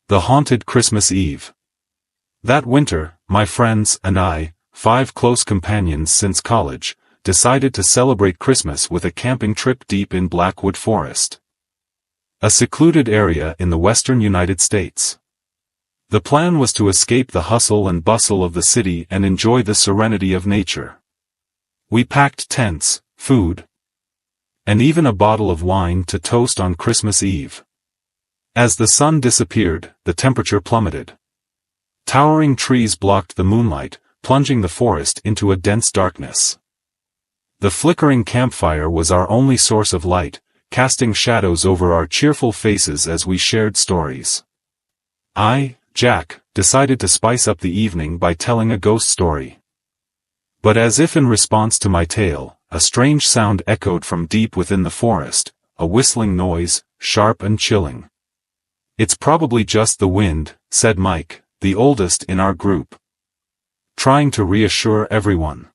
The Haunted Christmas Eve. That winter, my friends and I, 5 close companions since college, decided to celebrate Christmas with a camping trip deep in Blackwood Forest, a secluded area in the western United States. The plan was to escape the hustle and bustle of the city and enjoy the serenity of nature. We packed tents, food, and even a bottle of wine to toast on Christmas Eve. As the sun disappeared, the temperature plummeted. Towering trees blocked the moonlight, plunging the forest into a dense darkness. The flickering campfire was our only source of light, casting shadows over our cheerful faces as we shared stories. I, Jack, decided to spice up the evening by telling a ghost story. But as if in response to my tale, a strange sound echoed from deep within the forest, a whistling noise, sharp and chilling. "It's probably just the wind," said Mike, the oldest in our group, trying to reassure everyone.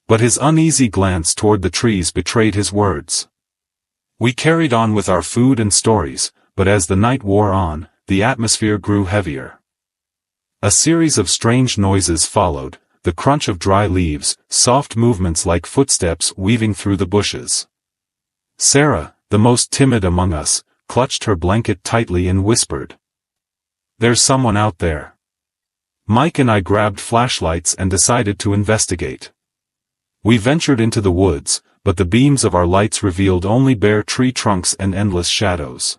But his uneasy glance toward the trees betrayed his words. We carried on with our food and stories, but as the night wore on, the atmosphere grew heavier. A series of strange noises followed, the crunch of dry leaves, soft movements like footsteps weaving through the bushes. Sarah, the most timid among us, clutched her blanket tightly and whispered, "There's someone out there." Mike and I grabbed flashlights and decided to investigate. We ventured into the woods, but the beams of our lights revealed only bare tree trunks and endless shadows.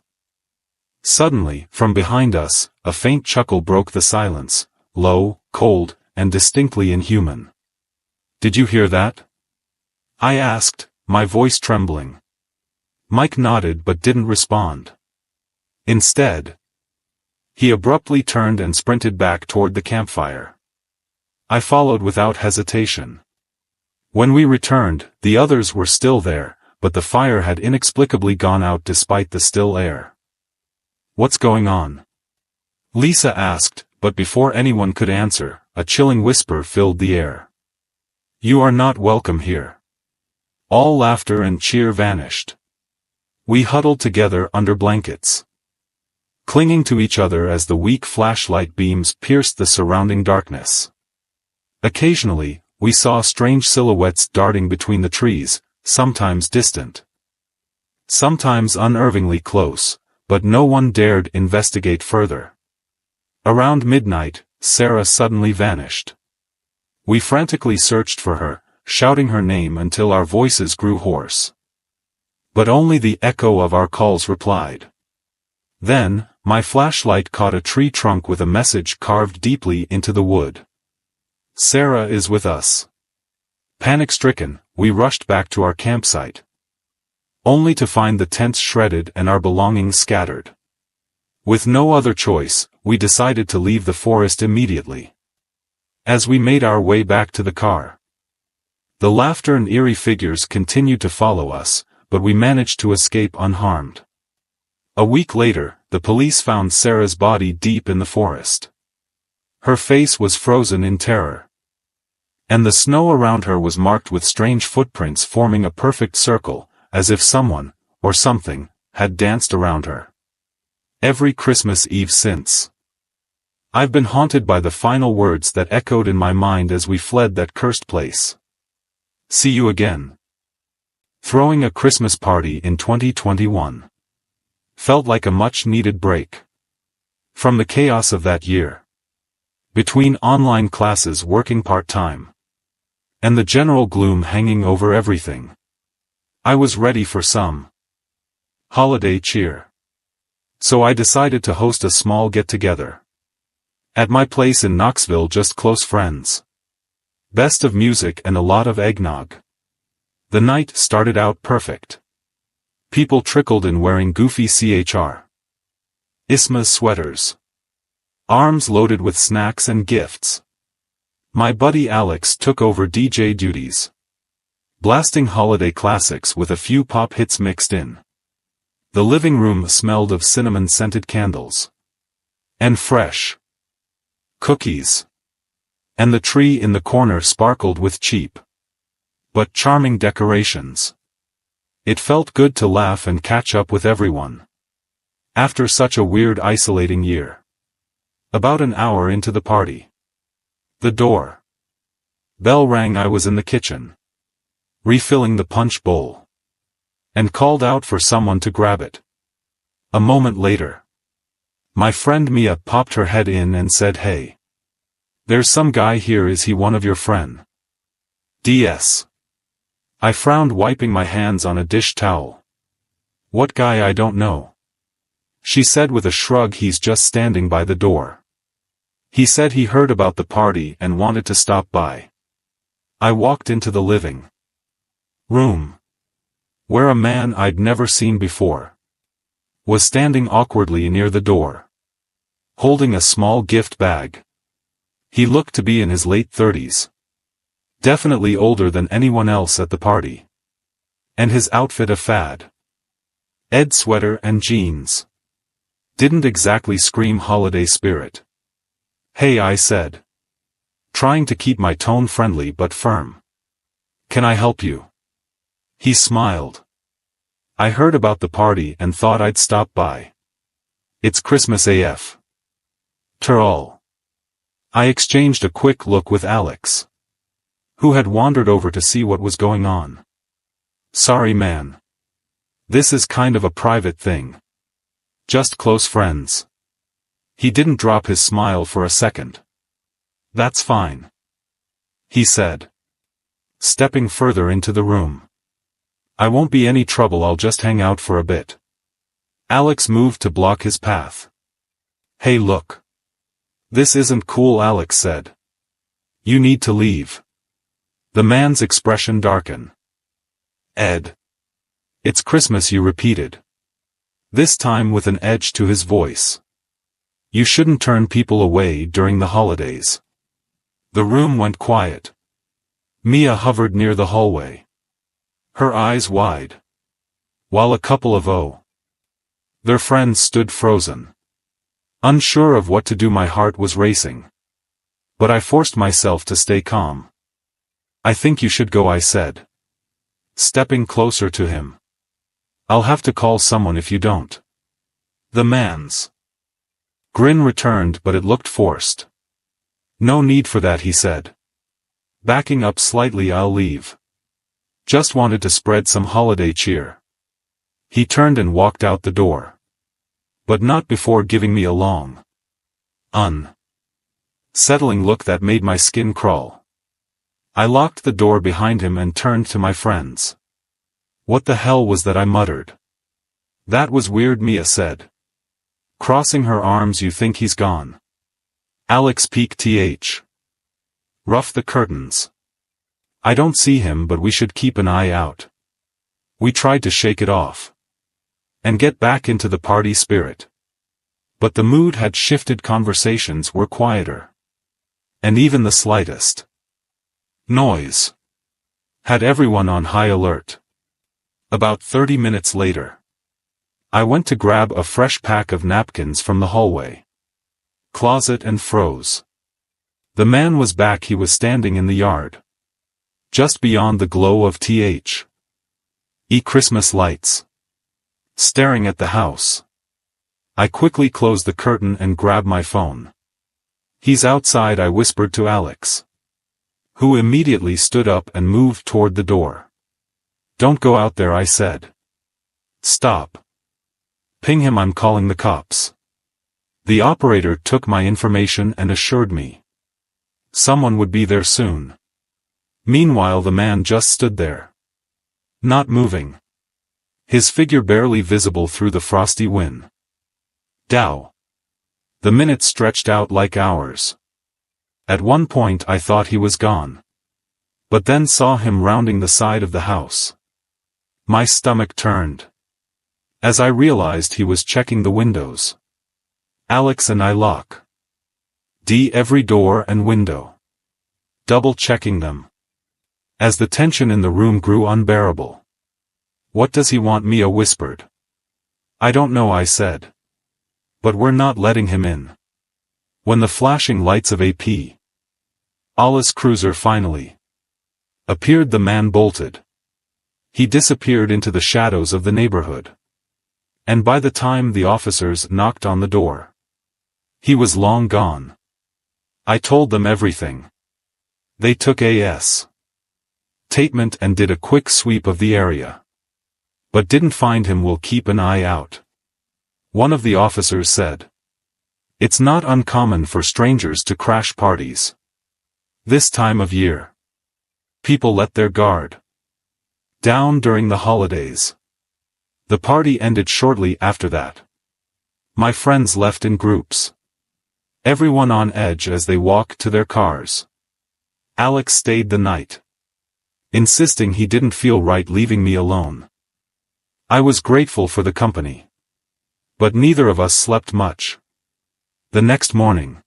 Suddenly, from behind us, a faint chuckle broke the silence, low, cold, and distinctly inhuman. "Did you hear that?" I asked, my voice trembling. Mike nodded but didn't respond. Instead, he abruptly turned and sprinted back toward the campfire. I followed without hesitation. When we returned, the others were still there, but the fire had inexplicably gone out despite the still air. "What's going on?" Lisa asked, but before anyone could answer, a chilling whisper filled the air. "You are not welcome here." All laughter and cheer vanished. We huddled together under blankets, clinging to each other as the weak flashlight beams pierced the surrounding darkness. Occasionally, we saw strange silhouettes darting between the trees, sometimes distant, sometimes unnervingly close, but no one dared investigate further. Around midnight, Sarah suddenly vanished. We frantically searched for her, shouting her name until our voices grew hoarse. But only the echo of our calls replied. Then, my flashlight caught a tree trunk with a message carved deeply into the wood. "Sarah is with us." Panic-stricken, we rushed back to our campsite, only to find the tents shredded and our belongings scattered. With no other choice, we decided to leave the forest immediately. As we made our way back to the car, the laughter and eerie figures continued to follow us, but we managed to escape unharmed. A week later, the police found Sarah's body deep in the forest. Her face was frozen in terror, and the snow around her was marked with strange footprints forming a perfect circle, as if someone, or something, had danced around her. Every Christmas Eve since, I've been haunted by the final words that echoed in my mind as we fled that cursed place. "See you again." Throwing a Christmas party in 2021 felt like a much-needed break from the chaos of that year. Between online classes working part-time and the general gloom hanging over everything, I was ready for some holiday cheer. So I decided to host a small get-together at my place in Knoxville. Just close friends, best of music and a lot of eggnog. The night started out perfect. People trickled in wearing goofy Isma's sweaters, arms loaded with snacks and gifts. My buddy Alex took over DJ duties, blasting holiday classics with a few pop hits mixed in. The living room smelled of cinnamon-scented candles and fresh cookies, and the tree in the corner sparkled with cheap but charming decorations. It felt good to laugh and catch up with everyone after such a weird, isolating year. About an hour into the party. The door bell rang. I was in the kitchen, refilling the punch bowl, and called out for someone to grab it. A moment later, my friend Mia popped her head in and said, "Hey, there's some guy here. Is he one of your friend?" DS. I frowned, wiping my hands on a dish towel. "What guy? I don't know," she said with a shrug. "He's just standing by the door. He said he heard about the party and wanted to stop by." I walked into the living room, where a man I'd never seen before was standing awkwardly near the door, holding a small gift bag. He looked to be in his late 30s. Definitely older than anyone else at the party. And his outfit a fad Ed sweater and jeans. Didn't exactly scream holiday spirit. "Hey," I said, trying to keep my tone friendly but firm. "Can I help you?" He smiled. "I heard about the party and thought I'd stop by. It's Christmas AF. All." I exchanged a quick look with Alex, who had wandered over to see what was going on. "Sorry man. This is kind of a private thing. Just close friends." He didn't drop his smile for a second. "That's fine," he said, stepping further into the room. "I won't be any trouble. I'll just hang out for a bit." Alex moved to block his path. "Hey, look. This isn't cool," Alex said. "You need to leave." The man's expression darkened. "Ed. It's Christmas," you repeated, this time with an edge to his voice. "You shouldn't turn people away during the holidays." The room went quiet. Mia hovered near the hallway, her eyes wide, while a couple of their friends stood frozen, unsure of what to do. My heart was racing, but I forced myself to stay calm. "I think you should go," I said, stepping closer to him. "I'll have to call someone if you don't." The man's grin returned, but it looked forced. "No need for that," he said, backing up slightly. "I'll leave. Just wanted to spread some holiday cheer." He turned and walked out the door, but not before giving me a long, unsettling look that made my skin crawl. I locked the door behind him and turned to my friends. "What the hell was that?" I muttered. "That was weird," Mia said, crossing her arms. "You think he's gone?" Alex peeked. Rough the curtains. "I don't see him, but we should keep an eye out." We tried to shake it off and get back into the party spirit, but the mood had shifted. Conversations were quieter, and even the slightest noise had everyone on high alert. About 30 minutes later, I went to grab a fresh pack of napkins from the hallway closet and froze. The man was back. He was standing in the yard, just beyond the glow of Christmas lights, staring at the house. I quickly closed the curtain and grabbed my phone. "He's outside," I whispered to Alex, who immediately stood up and moved toward the door. "Don't go out there," I said. "Stop. Ping him. I'm calling the cops." The operator took my information and assured me someone would be there soon. Meanwhile, the man just stood there, not moving, his figure barely visible through the frosty wind. Dow. The minutes stretched out like hours. At one point I thought he was gone, but then saw him rounding the side of the house. My stomach turned as I realized he was checking the windows. Alex and I lock every door and window, double-checking them, as the tension in the room grew unbearable. "What does he want?" Mia whispered. "I don't know," I said. "But we're not letting him in." When the flashing lights of Alice cruiser finally appeared, the man bolted. He disappeared into the shadows of the neighborhood. And by the time the officers knocked on the door, He was long gone. I told them everything. They took a statement and did a quick sweep of the area. But didn't find him. We'll keep an eye out. One of the officers said. It's not uncommon for strangers to crash parties. This time of year. People let their guard down during the holidays. The party ended shortly after that. My friends left in groups. Everyone on edge as they walked to their cars. Alex stayed the night, insisting he didn't feel right leaving me alone. I was grateful for the company. But neither of us slept much. The next morning,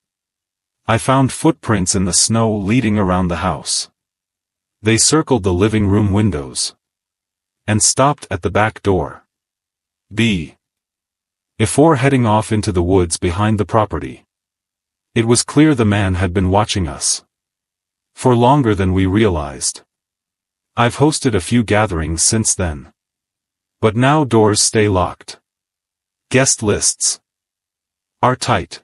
I found footprints in the snow leading around the house. They circled the living room windows and stopped at the back door. Before heading off into the woods behind the property. It was clear the man had been watching us for longer than we realized. I've hosted a few gatherings since then. But now doors stay locked. Guest lists are tight.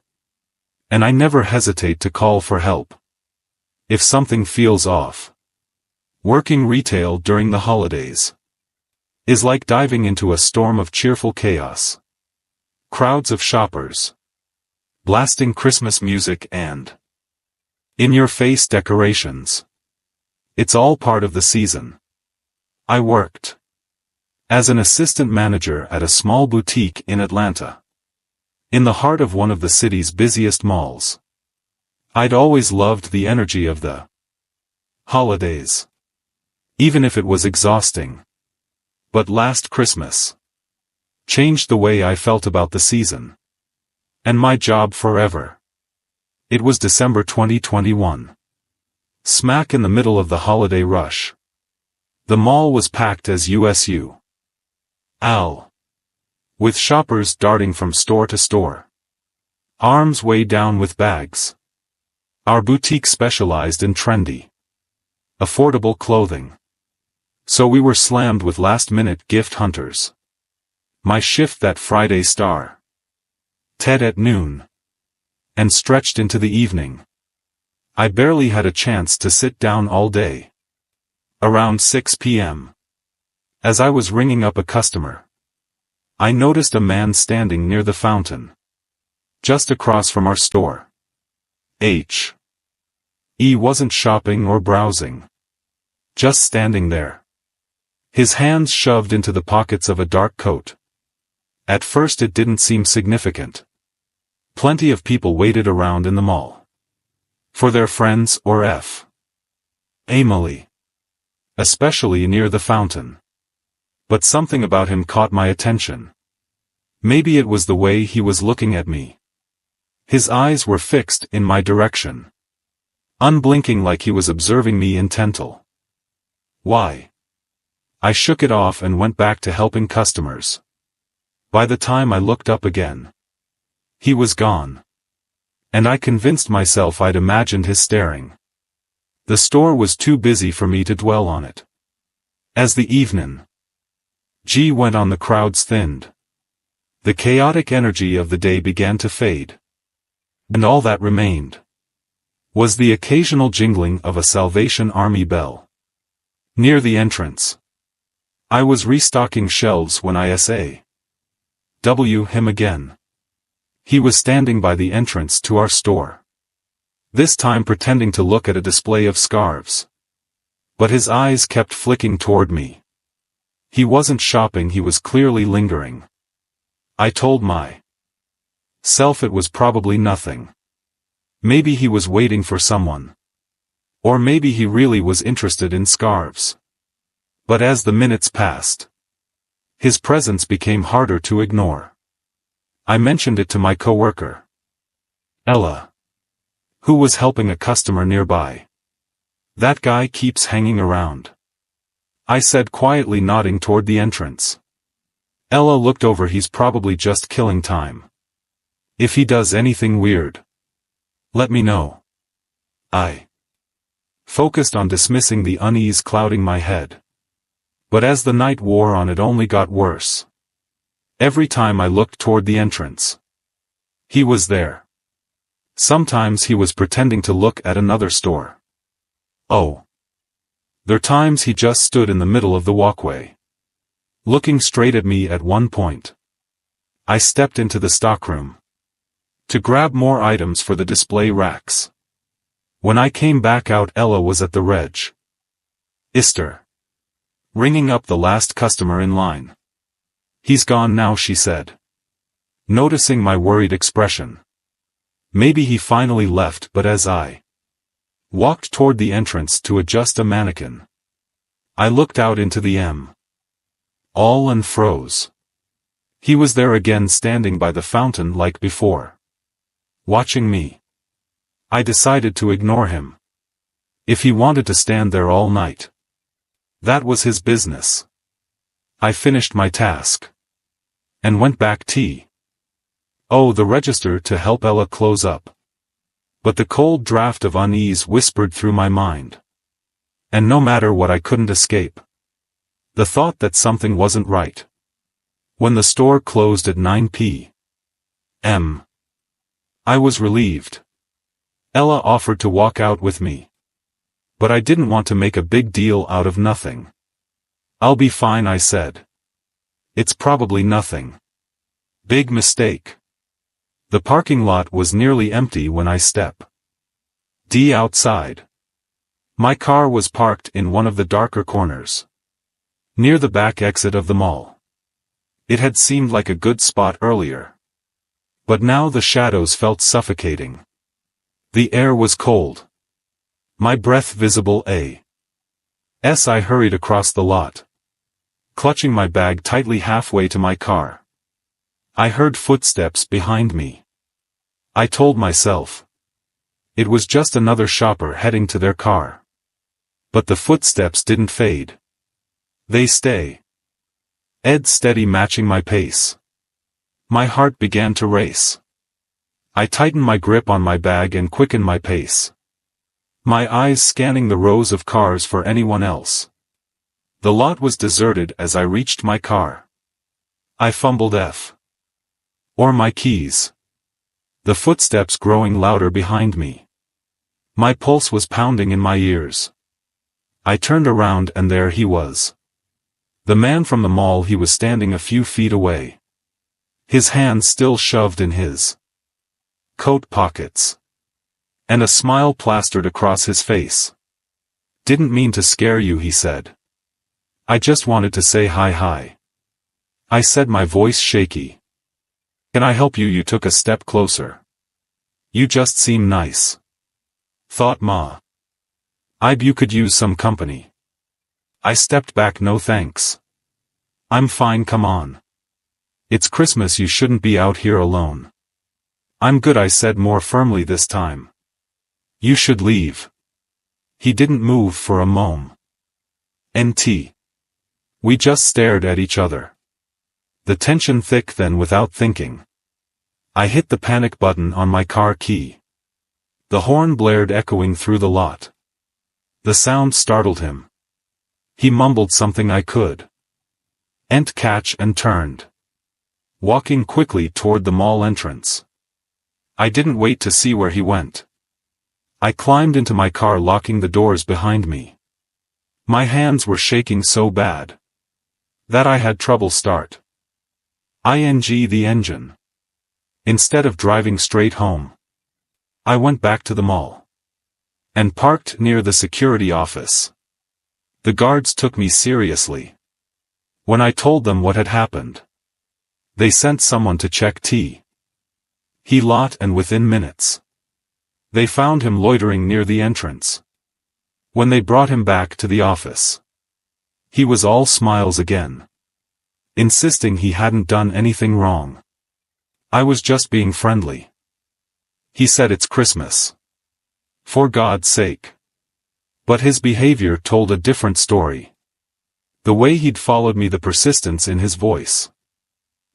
And I never hesitate to call for help if something feels off. Working retail during the holidays is like diving into a storm of cheerful chaos. Crowds of shoppers, blasting Christmas music and in-your-face decorations. It's all part of the season. I worked as an assistant manager at a small boutique in Atlanta, in the heart of one of the city's busiest malls. I'd always loved the energy of the holidays, even if it was exhausting. But last Christmas changed the way I felt about the season and my job forever. It was December 2021. Smack in the middle of the holiday rush. The mall was packed as usual, with shoppers darting from store to store, arms way down with bags. Our boutique specialized in trendy, affordable clothing. So we were slammed with last-minute gift hunters. My shift that Friday started at noon and stretched into the evening. I barely had a chance to sit down all day. Around 6 p.m. as I was ringing up a customer, I noticed a man standing near the fountain, just across from our store. He wasn't shopping or browsing, just standing there, his hands shoved into the pockets of a dark coat. At first it didn't seem significant. Plenty of people waited around in the mall for their friends or family, especially near the fountain. But something about him caught my attention. Maybe it was the way he was looking at me. His eyes were fixed in my direction, unblinking like he was observing me intently. Why? I shook it off and went back to helping customers. By the time I looked up again, he was gone. And I convinced myself I'd imagined his staring. The store was too busy for me to dwell on it. As the evening went on, the crowds thinned. The chaotic energy of the day began to fade. And all that remained was the occasional jingling of a Salvation Army bell near the entrance. I was restocking shelves when I saw him again. He was standing by the entrance to our store, this time pretending to look at a display of scarves. But his eyes kept flicking toward me. He wasn't shopping, he was clearly lingering. I told myself it was probably nothing. Maybe he was waiting for someone. Or maybe he really was interested in scarves. But as the minutes passed, his presence became harder to ignore. I mentioned it to my coworker, Ella, who was helping a customer nearby. That guy keeps hanging around, I said quietly, nodding toward the entrance. Ella looked over. He's probably just killing time. If he does anything weird, let me know. I focused on dismissing the unease clouding my head. But as the night wore on, it only got worse. Every time I looked toward the entrance, he was there. Sometimes he was pretending to look at another store. Oh. There times he just stood in the middle of the walkway, looking straight at me at one point. I stepped into the stockroom to grab more items for the display racks. When I came back out, Ella was at the reg. Ister, ringing up the last customer in line. He's gone now, she said, noticing my worried expression. Maybe he finally left, but as I walked toward the entrance to adjust a mannequin, I looked out into the all and froze. He was there again, standing by the fountain like before, watching me. I decided to ignore him. If he wanted to stand there all night, that was his business. I finished my task and went back the register to help Ella close up. But the cold draft of unease whispered through my mind. And no matter what, I couldn't escape the thought that something wasn't right. When the store closed at 9 p.m., I was relieved. Ella offered to walk out with me, but I didn't want to make a big deal out of nothing. I'll be fine, I said. It's probably nothing. Big mistake. The parking lot was nearly empty when I stepped outside. My car was parked in one of the darker corners, near the back exit of the mall. It had seemed like a good spot earlier, but now the shadows felt suffocating. The air was cold, my breath visible as I hurried across the lot, clutching my bag tightly halfway to my car. I heard footsteps behind me. I told myself it was just another shopper heading to their car. But the footsteps didn't fade. They stayed steady, matching my pace. My heart began to race. I tightened my grip on my bag and quickened my pace, my eyes scanning the rows of cars for anyone else. The lot was deserted as I reached my car. I fumbled my keys. The footsteps growing louder behind me. My pulse was pounding in my ears. I turned around and there he was. The man from the mall. He was standing a few feet away, his hands still shoved in his coat pockets, and a smile plastered across his face. "Didn't mean to scare you," he said. "I just wanted to say hi." I said, my voice shaky. "Can I help you?" You took a step closer. "You just seem nice." Thought ma. You could use some company." I stepped back. "No thanks. I'm fine, come on. It's Christmas, you shouldn't be out here alone." "I'm good," I said more firmly this time. "You should leave." He didn't move for a moment. We just stared at each other, the tension thick. Then, without thinking, I hit the panic button on my car key. The horn blared, echoing through the lot. The sound startled him. He mumbled something I couldn't catch and turned, walking quickly toward the mall entrance. I didn't wait to see where he went. I climbed into my car, locking the doors behind me. My hands were shaking so bad that I had trouble start the engine. Instead of driving straight home, I went back to the mall and parked near the security office. The guards took me seriously. When I told them what had happened, they sent someone to check he lot, and within minutes, they found him loitering near the entrance. When they brought him back to the office, he was all smiles again, insisting he hadn't done anything wrong. I was just being friendly. He said, "It's Christmas. For God's sake." But his behavior told a different story. The way he'd followed me, the persistence in his voice.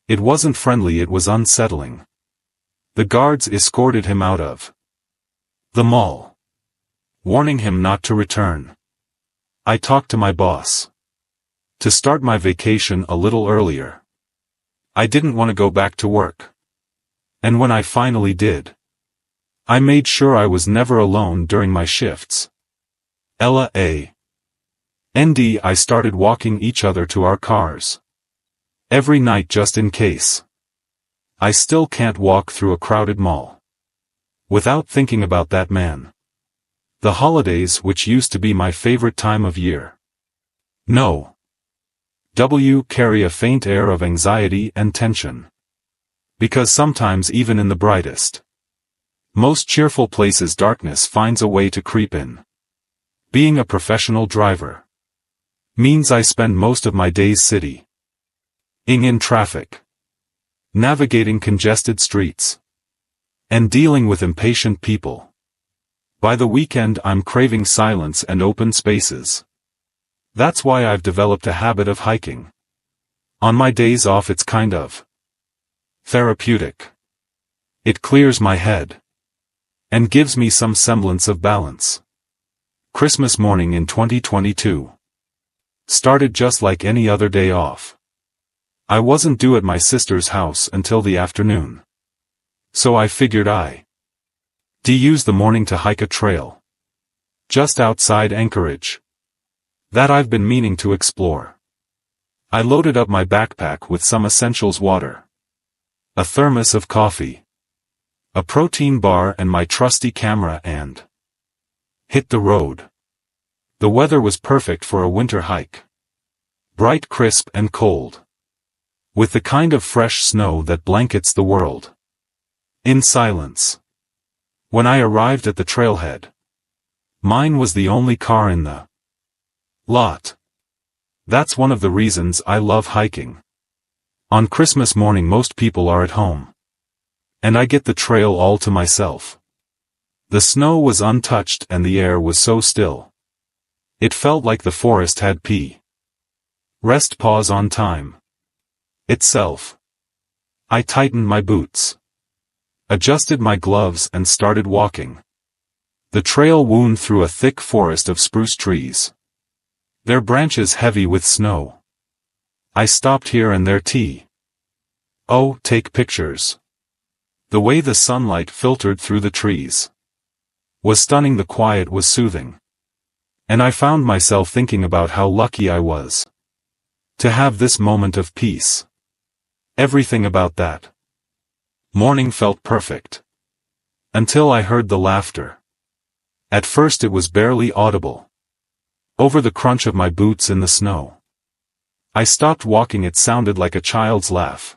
It wasn't friendly, it was unsettling. The guards escorted him out of the mall, warning him not to return. I talked to my boss to start my vacation a little earlier. I didn't want to go back to work. And when I finally did, I made sure I was never alone during my shifts. Ella A. ND I started walking each other to our cars. Every night just in case. I still can't walk through a crowded mall without thinking about that man. The holidays, which used to be my favorite time of year, no. Carry a faint air of anxiety and tension. Because sometimes even in the brightest, most cheerful places darkness finds a way to creep in. Being a professional driver means I spend most of my days sitting in traffic, navigating congested streets, and dealing with impatient people. By the weekend I'm craving silence and open spaces. That's why I've developed a habit of hiking. On my days off it's kind of therapeutic. It clears my head and gives me some semblance of balance. Christmas morning in 2022 started just like any other day off. I wasn't due at my sister's house until the afternoon, so I figured I'd use the morning to hike a trail just outside Anchorage that I've been meaning to explore. I loaded up my backpack with some essentials: water, a thermos of coffee, a protein bar, and my trusty camera, and hit the road. The weather was perfect for a winter hike. Bright, crisp, and cold, with the kind of fresh snow that blankets the world in silence. When I arrived at the trailhead, mine was the only car in the lot. That's one of the reasons I love hiking. On Christmas morning most people are at home, and I get the trail all to myself. The snow was untouched and the air was so still. It felt like the forest had rest pause on time itself. I tightened my boots, adjusted my gloves, and started walking. The trail wound through a thick forest of spruce trees, their branches heavy with snow. I stopped here and there to take pictures. The way the sunlight filtered through the trees was stunning. The quiet was soothing, and I found myself thinking about how lucky I was to have this moment of peace. Everything about that morning felt perfect, until I heard the laughter. At first it was barely audible, over the crunch of my boots in the snow. I stopped walking. It sounded like a child's laugh.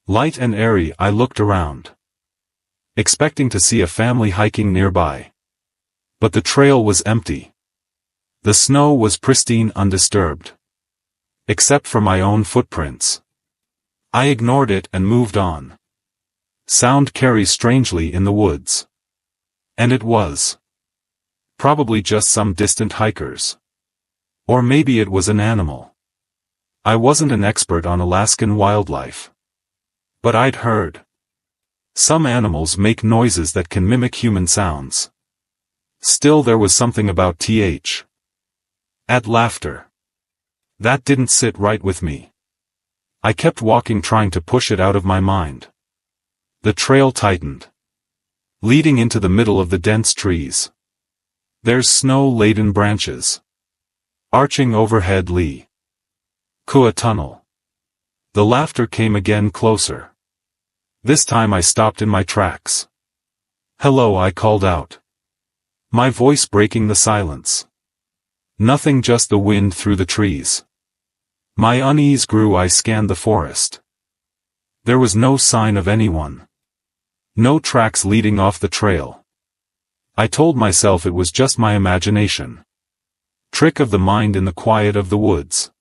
Light and airy, I looked around, expecting to see a family hiking nearby. But the trail was empty. The snow was pristine, undisturbed, except for my own footprints. I ignored it and moved on. Sound carries strangely in the woods. And it was probably just some distant hikers. Or maybe it was an animal. I wasn't an expert on Alaskan wildlife, but I'd heard some animals make noises that can mimic human sounds. Still, there was something about laughter that didn't sit right with me. I kept walking, trying to push it out of my mind. The trail tightened, leading into the middle of the dense trees. There's snow-laden branches arching overhead. Kua Tunnel. The laughter came again, closer. This time I stopped in my tracks. "Hello," I called out, my voice breaking the silence. Nothing, just the wind through the trees. My unease grew. I scanned the forest. There was no sign of anyone. No tracks leading off the trail. I told myself it was just my imagination. Trick of the mind in the quiet of the woods.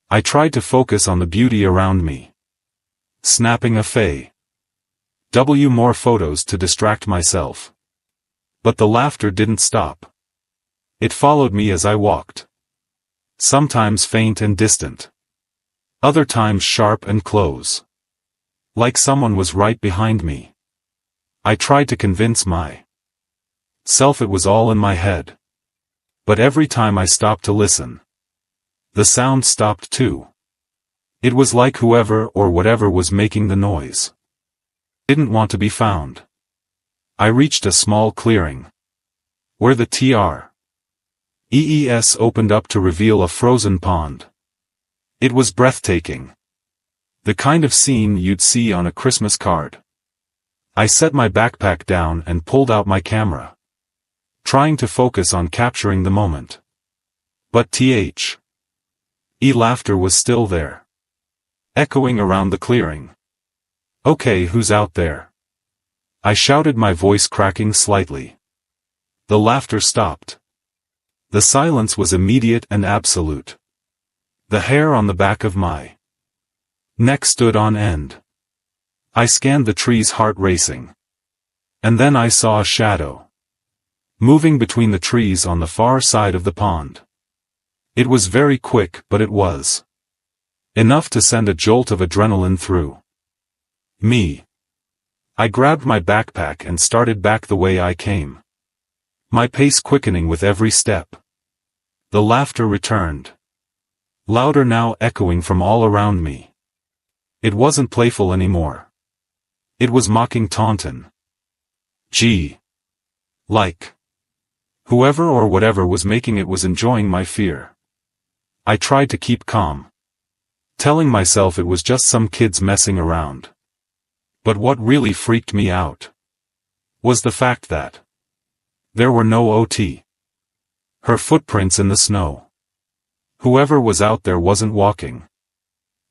I tried to focus on the beauty around me, snapping more photos to distract myself. But the laughter didn't stop. It followed me as I walked. Sometimes faint and distant. Other times sharp and close. Like someone was right behind me. I tried to convince myself it was all in my head. But every time I stopped to listen, the sound stopped too. It was like whoever or whatever was making the noise didn't want to be found. I reached a small clearing, where the TREES opened up to reveal a frozen pond. It was breathtaking. The kind of scene you'd see on a Christmas card. I set my backpack down and pulled out my camera, trying to focus on capturing the moment. But laughter was still there, echoing around the clearing. "Okay, who's out there?" I shouted, my voice cracking slightly. The laughter stopped. The silence was immediate and absolute. The hair on the back of my neck stood on end. I scanned the trees, heart racing. And then I saw a shadow moving between the trees on the far side of the pond. It was very quick, but it was enough to send a jolt of adrenaline through me. I grabbed my backpack and started back the way I came, my pace quickening with every step. The laughter returned, louder now, echoing from all around me. It wasn't playful anymore. It was mocking, taunting. Like whoever or whatever was making it was enjoying my fear. I tried to keep calm, telling myself it was just some kids messing around. But what really freaked me out was the fact that there were no her footprints in the snow. Whoever was out there wasn't walking.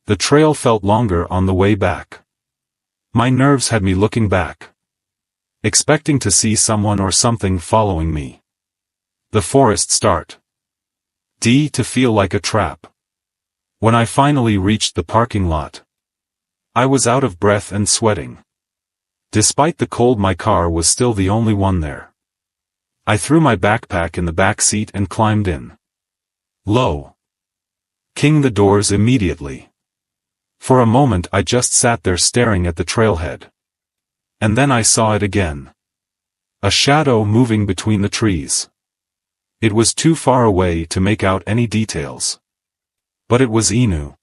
The trail felt longer on the way back. My nerves had me looking back, expecting to see someone or something following me. The forest started to feel like a trap. When I finally reached the parking lot, I was out of breath and sweating. Despite the cold, my car was still the only one there. I threw my backpack in the back seat and climbed in. Locking the doors immediately. For a moment I just sat there staring at the trailhead. And then I saw it again. A shadow moving between the trees. It was too far away to make out any details. But it was Inu.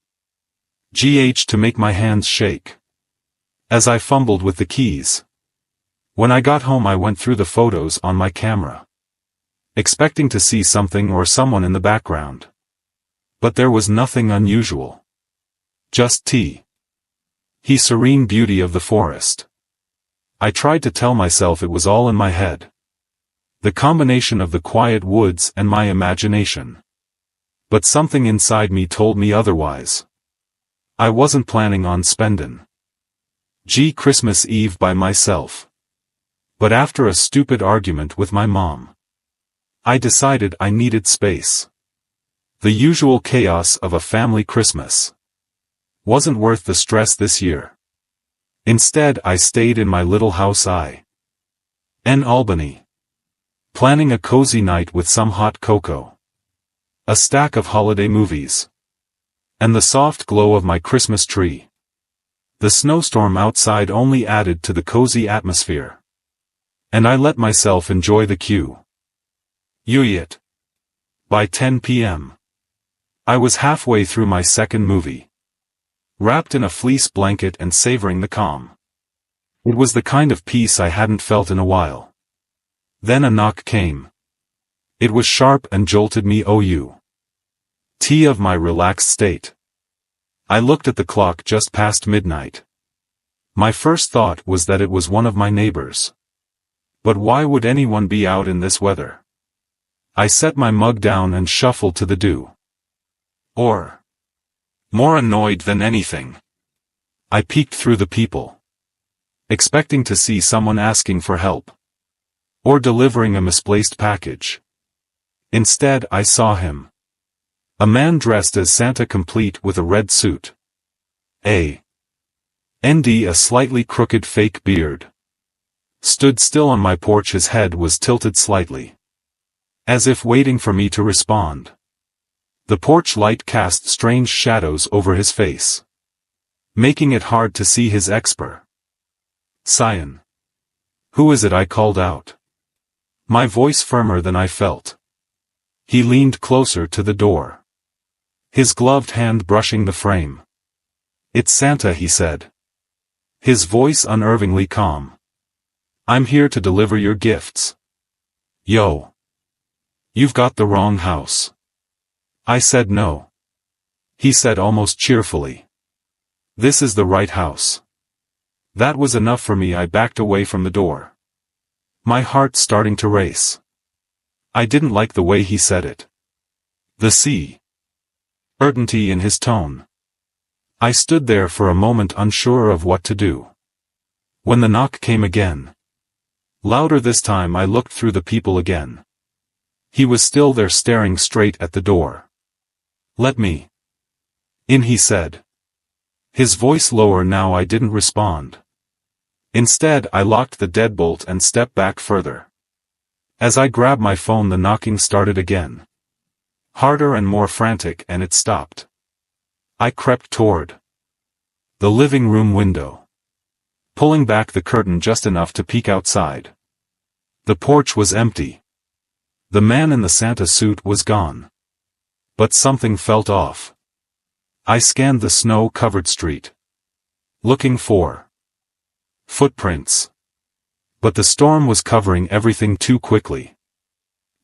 To make my hands shake as I fumbled with the keys. When I got home I went through the photos on my camera, expecting to see something or someone in the background. But there was nothing unusual. Just serene beauty of the forest. I tried to tell myself it was all in my head. The combination of the quiet woods and my imagination. But something inside me told me otherwise. I wasn't planning on spending Christmas Eve by myself. But after a stupid argument with my mom, I decided I needed space. The usual chaos of a family Christmas wasn't worth the stress this year. Instead I stayed in my little house in Albany, planning a cozy night with some hot cocoa, a stack of holiday movies, and the soft glow of my Christmas tree. The snowstorm outside only added to the cozy atmosphere. And I let myself enjoy the quiet. By 10 p.m. I was halfway through my second movie, wrapped in a fleece blanket and savoring the calm. It was the kind of peace I hadn't felt in a while. Then a knock came. It was sharp and jolted me of my relaxed state. I looked at the clock, just past midnight. My first thought was that it was one of my neighbors. But why would anyone be out in this weather? I set my mug down and shuffled to the door. More annoyed than anything, I peeked through the people, expecting to see someone asking for help, or delivering a misplaced package. Instead I saw him. A man dressed as Santa, complete with a red suit, a slightly crooked fake beard, stood still on my porch. His head was tilted slightly, as if waiting for me to respond. The porch light cast strange shadows over his face, making it hard to see his expression. "Who is it?" I called out, my voice firmer than I felt. He leaned closer to the door, his gloved hand brushing the frame. "It's Santa," he said, his voice unnervingly calm. I'm here to deliver your gifts. Yo. You've got the wrong house. I said no. He said almost cheerfully. This is the right house. That was enough for me. I backed away from the door. My heart starting to race. I didn't like the way he said it. The certainty in his tone. I stood there for a moment unsure of what to do. When the knock came again. Louder this time. I looked through the people again. He was still there staring straight at the door. Let me in, he said. His voice lower now. I didn't respond. Instead, I locked the deadbolt and stepped back further. As I grabbed my phone, the knocking started again. Harder and more frantic, and it stopped. I crept toward the living room window, pulling back the curtain just enough to peek outside. The porch was empty. The man in the Santa suit was gone. But something felt off. I scanned the snow-covered street, looking for footprints. But the storm was covering everything too quickly.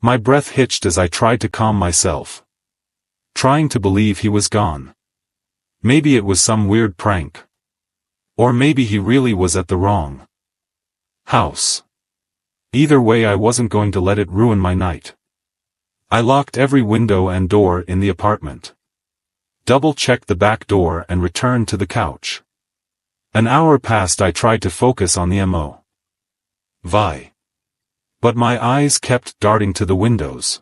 My breath hitched as I tried to calm myself, trying to believe he was gone. Maybe it was some weird prank. Or maybe he really was at the wrong house. Either way, I wasn't going to let it ruin my night. I locked every window and door in the apartment, double-checked the back door, and returned to the couch. An hour passed. I tried to focus on the MOV. But my eyes kept darting to the windows.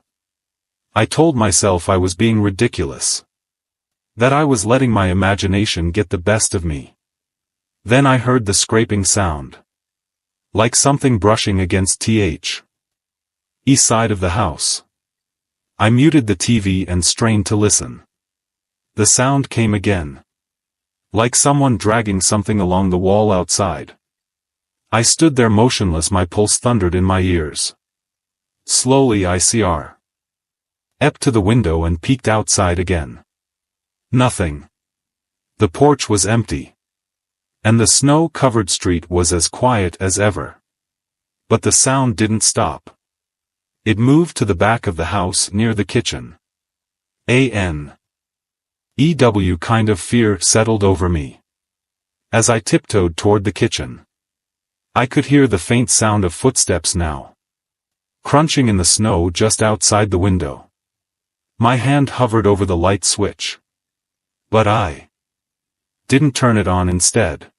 I told myself I was being ridiculous, that I was letting my imagination get the best of me. Then I heard the scraping sound, like something brushing against the east side of the house. I muted the TV and strained to listen. The sound came again, like someone dragging something along the wall outside. I stood there motionless. My pulse thundered in my ears. Slowly I crept to the window and peeked outside again. Nothing. The porch was empty, and the snow-covered street was as quiet as ever. But the sound didn't stop. It moved to the back of the house near the kitchen. Kind of fear settled over me. As I tiptoed toward the kitchen, I could hear the faint sound of footsteps now, crunching in the snow just outside the window. My hand hovered over the light switch, but I didn't turn it on. Instead,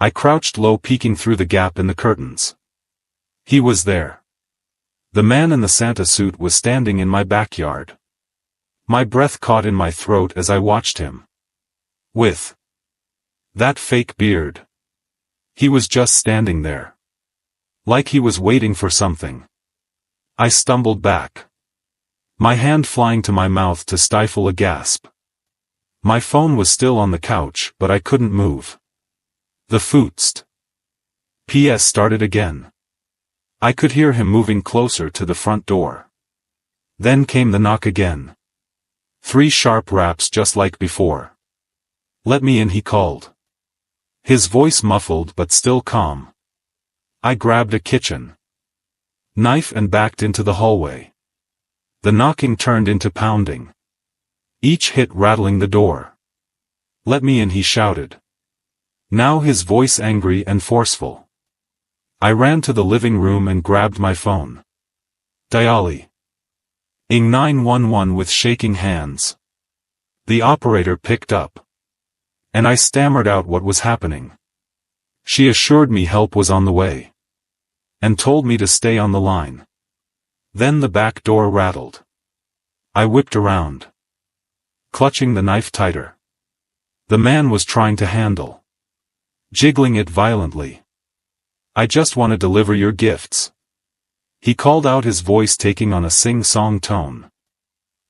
I crouched low, peeking through the gap in the curtains. He was there. The man in the Santa suit was standing in my backyard. My breath caught in my throat as I watched him. With that fake beard. He was just standing there, like he was waiting for something. I stumbled back, my hand flying to my mouth to stifle a gasp. My phone was still on the couch, but I couldn't move. The footsteps started again. I could hear him moving closer to the front door. Then came the knock again. 3 sharp raps just like before. Let me in, he called. His voice muffled but still calm. I grabbed a kitchen knife and backed into the hallway. The knocking turned into pounding, each hit rattling the door. Let me in, he shouted. Now his voice angry and forceful. I ran to the living room and grabbed my phone. Dialing 911 with shaking hands. The operator picked up, and I stammered out what was happening. She assured me help was on the way, and told me to stay on the line. Then the back door rattled. I whipped around, clutching the knife tighter. The man was trying to handle, jiggling it violently. I just want to deliver your gifts, he called out, his voice taking on a sing-song tone.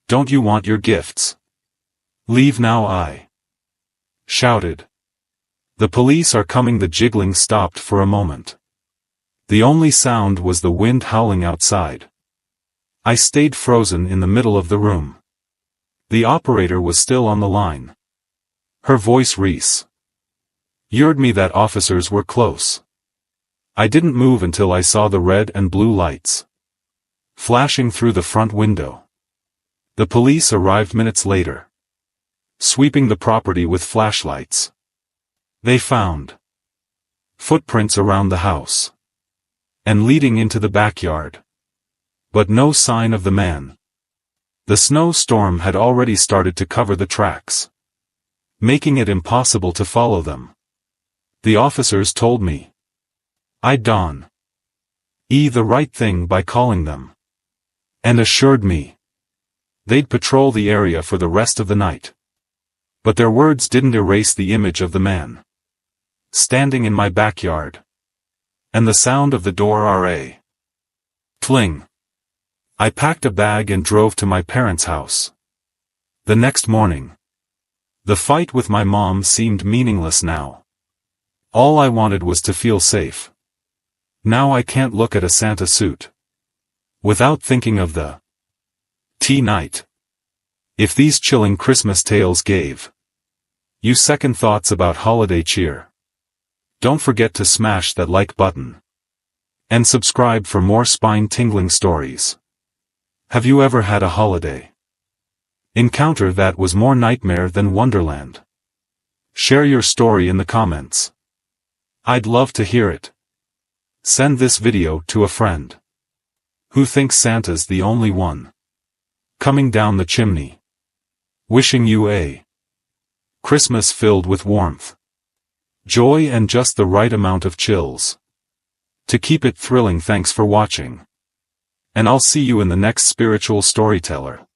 Don't you want your gifts? Leave now, I shouted. The police are coming. The jiggling stopped for a moment. The only sound was the wind howling outside. I stayed frozen in the middle of the room. The operator was still on the line. Her voice reassured me that officers were close. I didn't move until I saw the red and blue lights flashing through the front window. The police arrived minutes later, sweeping the property with flashlights. They found footprints around the house and leading into the backyard, but no sign of the man. The snowstorm had already started to cover the tracks, making it impossible to follow them. The officers told me I'd done the right thing by calling them, and assured me they'd patrol the area for the rest of the night. But their words didn't erase the image of the man standing in my backyard, and the sound of the door cling. I packed a bag and drove to my parents' house. The next morning, the fight with my mom seemed meaningless now. All I wanted was to feel safe. Now I can't look at a Santa suit without thinking of the night. If these chilling Christmas tales gave you second thoughts about holiday cheer, don't forget to smash that like button and subscribe for more spine-tingling stories. Have you ever had a holiday encounter that was more nightmare than Wonderland? Share your story in the comments. I'd love to hear it. Send this video to a friend who thinks Santa's the only one coming down the chimney. Wishing you a Christmas filled with warmth, joy and just the right amount of chills to keep it thrilling. Thanks for watching, and I'll see you in the next spiritual storyteller.